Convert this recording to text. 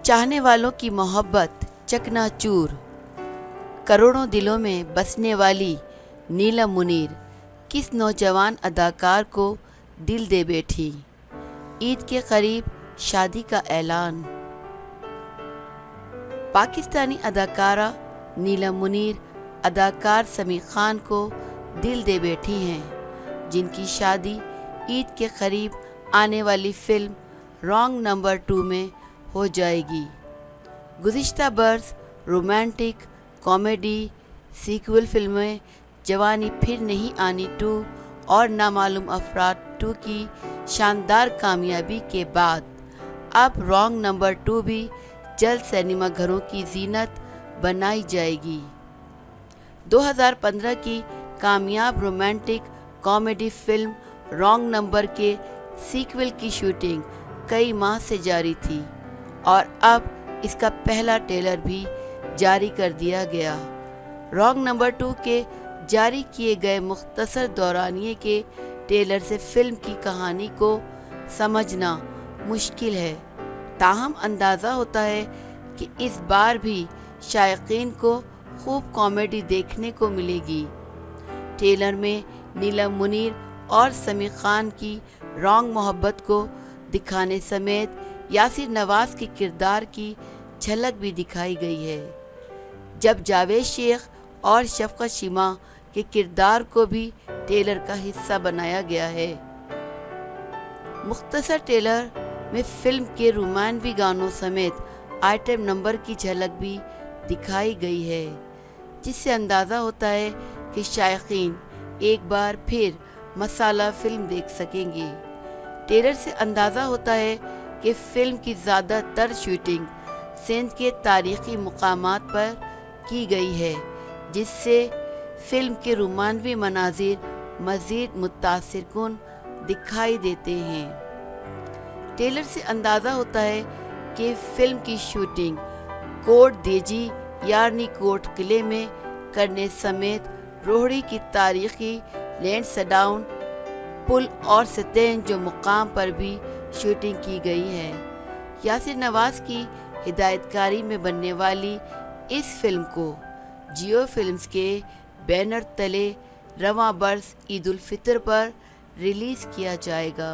چاہنے والوں کی محبت چکنا چور، کروڑوں دلوں میں بسنے والی نیلم منیر کس نوجوان اداکار کو دل دے بیٹھی۔ عید کے قریب شادی کا اعلان۔ پاکستانی اداکارہ نیلم منیر اداکار سمیع خان کو دل دے بیٹھی ہیں، جن کی شادی عید کے قریب آنے والی فلم رانگ نمبر 2 میں ہو جائے گی۔ گزشتہ برس رومانٹک کامیڈی سیکول فلمیں جوانی پھر نہیں آنی 2 اور نامعلوم افراد 2 کی شاندار کامیابی کے بعد اب رانگ نمبر 2 بھی جلد سینما گھروں کی زینت بنائی جائے گی۔ 2015 کی کامیاب romantic comedy film wrong number کے سیکول کی شوٹنگ کئی ماہ سے جاری تھی اور اب اس کا پہلا ٹریلر بھی جاری کر دیا گیا۔ رانگ نمبر 2 کے جاری کیے گئے مختصر دورانیے کے ٹریلر سے فلم کی کہانی کو سمجھنا مشکل ہے، تاہم اندازہ ہوتا ہے کہ اس بار بھی شائقین کو خوب کامیڈی دیکھنے کو ملے گی۔ ٹریلر میں نیلم منیر اور سمیع خان کی رانگ محبت کو دکھانے سمیت یاسر نواز کے کردار کی جھلک بھی دکھائی گئی ہے، جب جاوید شیخ اور شفقت شیما کے کردار کو بھی ٹریلر کا حصہ بنایا گیا ہے۔ مختصر ٹریلر میں فلم کے رومانوی گانوں سمیت آئٹم نمبر کی جھلک بھی دکھائی گئی ہے، جس سے اندازہ ہوتا ہے کہ شائقین ایک بار پھر مسالہ فلم دیکھ سکیں گے۔ ٹریلر سے اندازہ ہوتا ہے کہ فلم کی زیادہ تر شوٹنگ سندھ کے تاریخی مقامات پر کی گئی ہے، جس سے فلم کے رومانوی مناظر مزید متاثر کن دکھائی دیتے ہیں۔ ٹریلر سے اندازہ ہوتا ہے کہ فلم کی شوٹنگ کوٹ دیجی یارنی کوٹ قلعے میں کرنے سمیت روہڑی کی تاریخی لینڈس ڈاؤن پل اور ستین جو مقام پر بھی شوٹنگ کی گئی ہے۔ یاسر نواز کی ہدایت کاری میں بننے والی اس فلم کو جیو فلمز کے بینر تلے رواں برس عید الفطر پر ریلیز کیا جائے گا۔